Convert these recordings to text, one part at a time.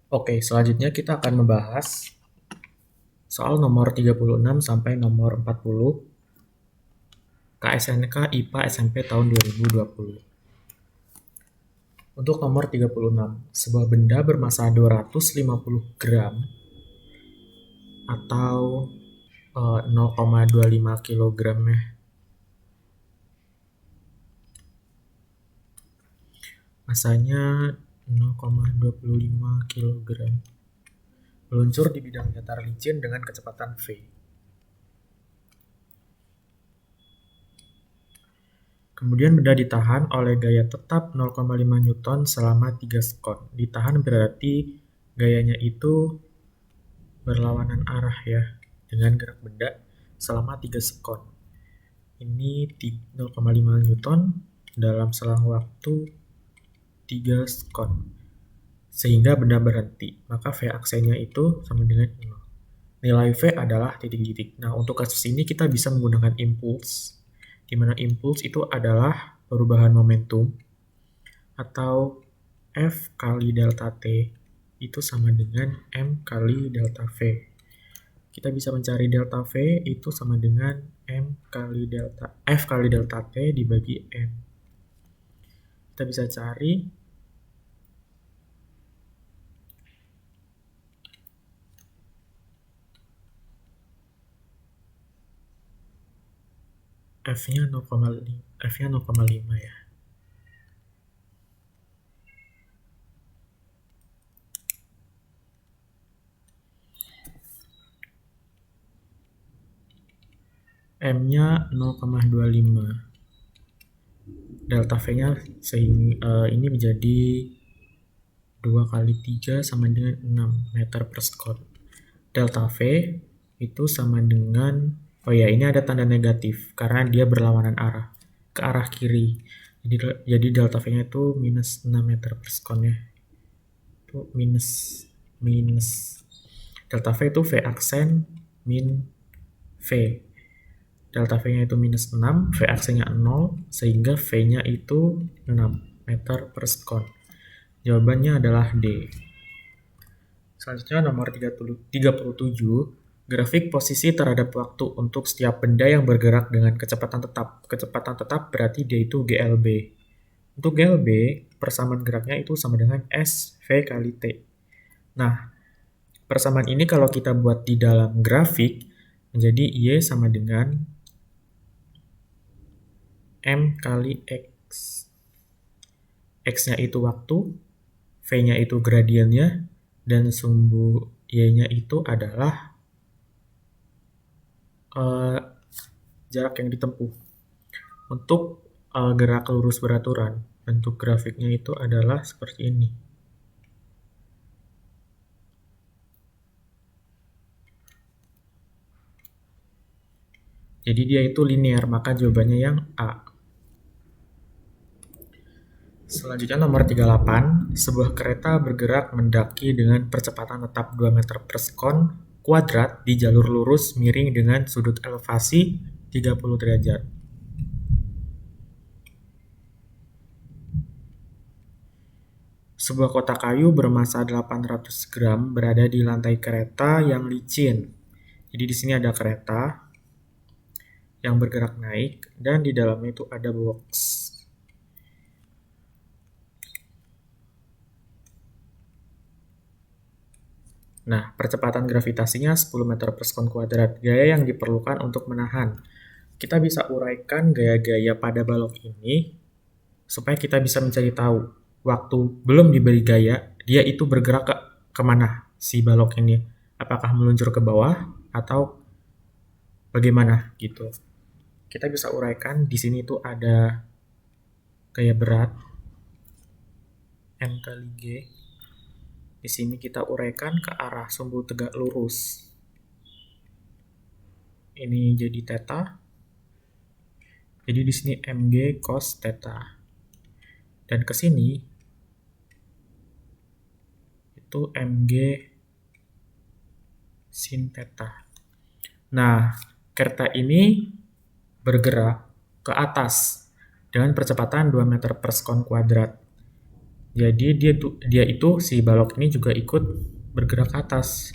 Oke, selanjutnya kita akan membahas soal nomor 36 sampai nomor 40 KSNK IPA SMP tahun 2020. Untuk nomor 36, sebuah benda bermasa 250 gram atau 0,25 kilogram ya. Masanya 0,25 kilogram. Meluncur di bidang datar licin dengan kecepatan V. Kemudian benda ditahan oleh gaya tetap 0,5 Newton selama 3 sekon. Ditahan berarti gayanya itu berlawanan arah ya, dengan gerak benda selama 3 sekon. Ini 0,5 Newton dalam selang waktu 3 sekon. Sehingga benda berhenti. Maka V aksenya itu sama dengan 0. Nilai V adalah titik-titik. Nah, untuk kasus ini kita bisa menggunakan impuls, di mana impuls itu adalah perubahan momentum, atau F kali delta T itu sama dengan M kali delta V. Kita bisa mencari delta V itu sama dengan F kali delta T dibagi M. Kita bisa cari F-nya 0,5 ya. M-nya 0,25. Delta V-nya ini menjadi 2 kali 3 sama dengan 6 meter per sekon. Delta V itu sama dengan, ini ada tanda negatif karena dia berlawanan arah ke arah kiri. Jadi delta V-nya itu minus 6 meter per sekon ya. Itu minus. Delta V itu V aksen min V. Delta V-nya itu minus 6, V aksennya 0, sehingga V-nya itu 6 meter per sekon. Jawabannya adalah D. Selanjutnya nomor 37, grafik posisi terhadap waktu untuk setiap benda yang bergerak dengan kecepatan tetap. Kecepatan tetap berarti dia itu GLB. Untuk GLB, persamaan geraknya itu sama dengan SV kali T. Nah, persamaan ini kalau kita buat di dalam grafik, menjadi Y sama dengan M kali X. X-nya itu waktu, V-nya itu gradiennya, dan sumbu Y-nya itu adalah jarak yang ditempuh. Untuk gerak lurus beraturan, bentuk grafiknya itu adalah seperti ini. Jadi dia itu linear, maka jawabannya yang A. Selanjutnya nomor 38, sebuah kereta bergerak mendaki dengan percepatan tetap 2 meter per sekon kuadrat di jalur lurus miring dengan sudut elevasi 30 derajat. Sebuah kotak kayu bermasa 800 gram berada di lantai kereta yang licin. Jadi di sini ada kereta yang bergerak naik dan di dalamnya itu ada box. Nah, percepatan gravitasinya 10 meter per sekon kuadrat. Gaya yang diperlukan untuk menahan. Kita bisa uraikan gaya-gaya pada balok ini supaya kita bisa mencari tahu waktu belum diberi gaya, dia itu bergerak kemana si balok ini. Apakah meluncur ke bawah atau bagaimana gitu. Kita bisa uraikan di sini tuh ada gaya berat M kali G. Di sini kita uraikan ke arah sumbu tegak lurus. Ini jadi theta. Jadi di sini mg cos theta. Dan ke sini itu mg sin theta. Nah, kereta ini bergerak ke atas dengan percepatan 2 meter per sekon kuadrat. Jadi dia itu si balok ini juga ikut bergerak ke atas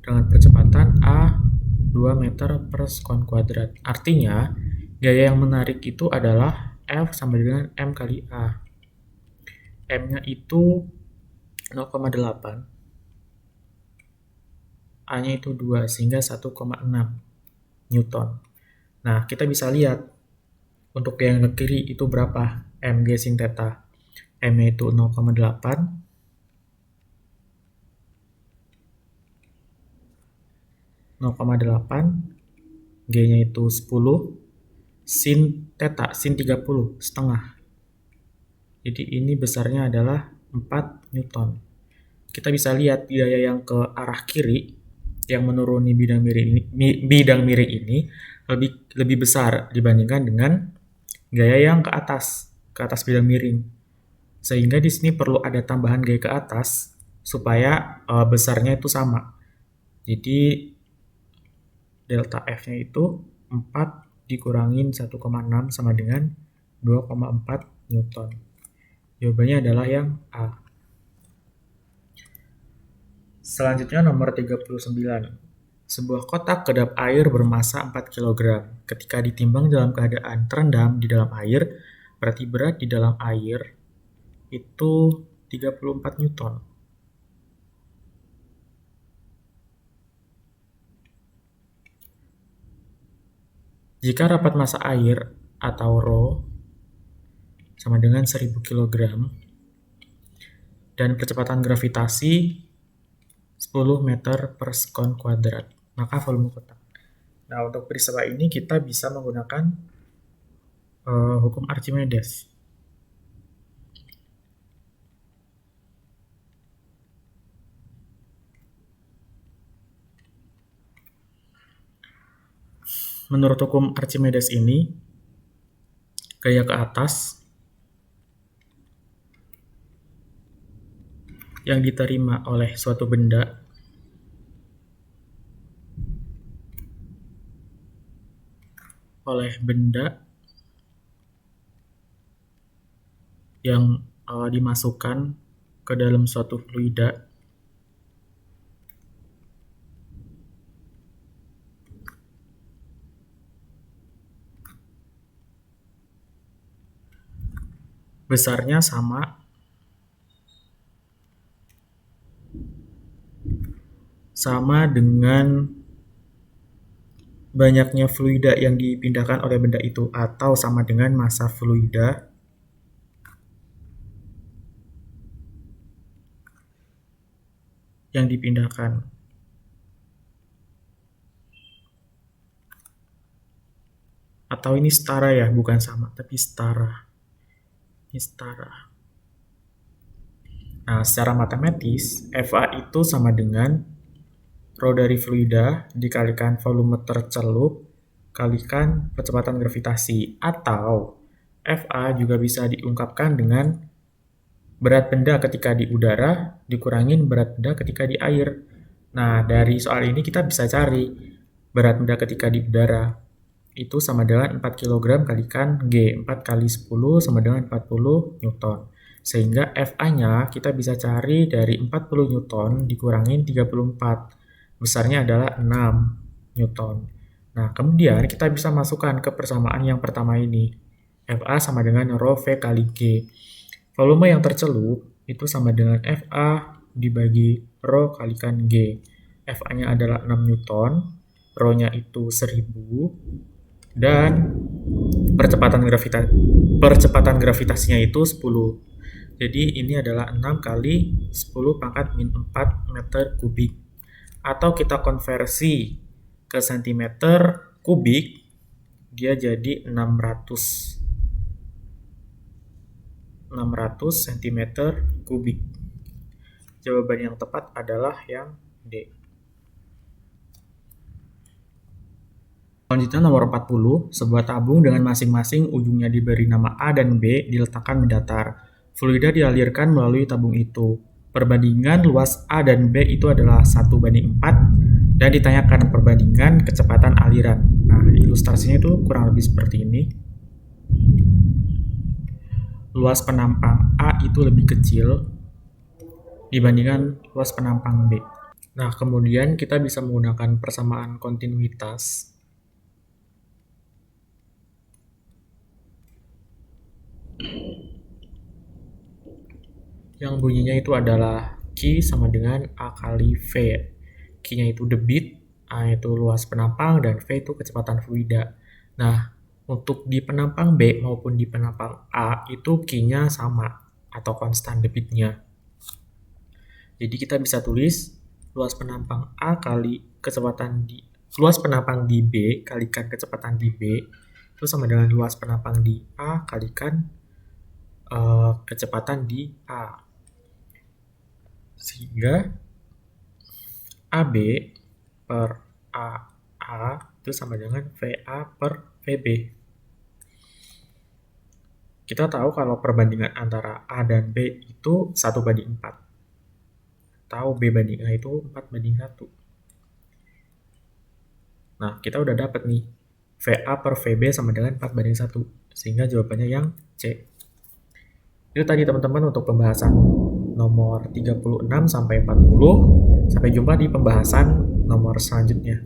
dengan percepatan A 2 meter per sekon kuadrat. Artinya, gaya yang menarik itu adalah F sama dengan M kali A. M-nya itu 0,8, A-nya itu 2, sehingga 1,6 Newton. Nah, kita bisa lihat untuk yang ke kiri itu berapa mg sin theta. M-nya itu 0,8, G-nya itu 10, sin theta, sin 30, setengah. Jadi ini besarnya adalah 4 Newton. Kita bisa lihat gaya yang ke arah kiri, yang menuruni bidang miring ini lebih besar dibandingkan dengan gaya yang ke atas bidang miring. Sehingga di sini perlu ada tambahan gaya ke atas supaya besarnya itu sama. Jadi delta F-nya itu 4 dikurangin 1,6 sama dengan 2,4 Newton. Jawabannya adalah yang A. Selanjutnya nomor 39. Sebuah kotak kedap air bermasa 4 kg. Ketika ditimbang dalam keadaan terendam di dalam air, berarti berat di dalam air itu 34 Newton. Jika rapat massa air atau ρ sama dengan 1000 kg dan percepatan gravitasi 10 meter per sekon kuadrat, maka volume kotak. Nah, untuk peristiwa ini kita bisa menggunakan hukum Archimedes. Menurut hukum Archimedes ini, gaya ke atas yang diterima oleh suatu benda yang dimasukkan ke dalam suatu fluida besarnya sama dengan banyaknya fluida yang dipindahkan oleh benda itu, atau sama dengan massa fluida yang dipindahkan. Atau ini setara ya, bukan sama, tapi setara. Ini setara. Nah, secara matematis, FA itu sama dengan ρ dari fluida dikalikan volume tercelup kalikan percepatan gravitasi, atau FA juga bisa diungkapkan dengan berat benda ketika di udara dikurangin berat benda ketika di air. Nah, dari soal ini kita bisa cari berat benda ketika di udara itu sama dengan 4 kg kalikan G. 4 kali 10 sama dengan 40 Newton. Sehingga FA-nya kita bisa cari dari 40 Newton dikurangin 34. Besarnya adalah 6 Newton. Nah, kemudian kita bisa masukkan ke persamaan yang pertama ini. FA sama dengan ρ V kali G. Volume yang tercelup itu sama dengan FA dibagi ρ kalikan G. FA-nya adalah 6 Newton, ρ-nya itu 1000, dan percepatan gravitasinya itu 10. Jadi ini adalah 6 kali 10 pangkat min 4 meter kubik. Atau kita konversi ke cm kubik, dia jadi 600 cm kubik. Jawaban yang tepat adalah yang D. Selanjutnya nomor 40, sebuah tabung dengan masing-masing ujungnya diberi nama A dan B diletakkan mendatar. Fluida dialirkan melalui tabung itu. Perbandingan luas A dan B itu adalah 1:4 dan ditanyakan perbandingan kecepatan aliran. Nah, ilustrasinya itu kurang lebih seperti ini. luas penampang A itu lebih kecil dibandingkan luas penampang B. Nah, kemudian kita bisa menggunakan persamaan kontinuitas yang bunyinya itu adalah Q sama dengan A kali V. Q-nya itu debit, A itu luas penampang, dan V itu kecepatan fluida. Nah, untuk di penampang B maupun di penampang A itu Q-nya sama atau konstan debitnya. Jadi kita bisa tulis luas penampang A kali kecepatan di luas penampang di B kalikan kecepatan di B itu sama dengan luas penampang di A kalikan kecepatan di A. Sehingga AB per AA itu sama dengan VA per VB. Kita tahu kalau perbandingan antara A dan B itu 1:4. Tahu B banding A itu 4:1. Nah, kita udah dapat nih. VA per VB sama dengan 4:1. Sehingga jawabannya yang C. Itu tadi teman-teman untuk pembahasan nomor 36 sampai 40. Sampai jumpa di pembahasan nomor selanjutnya.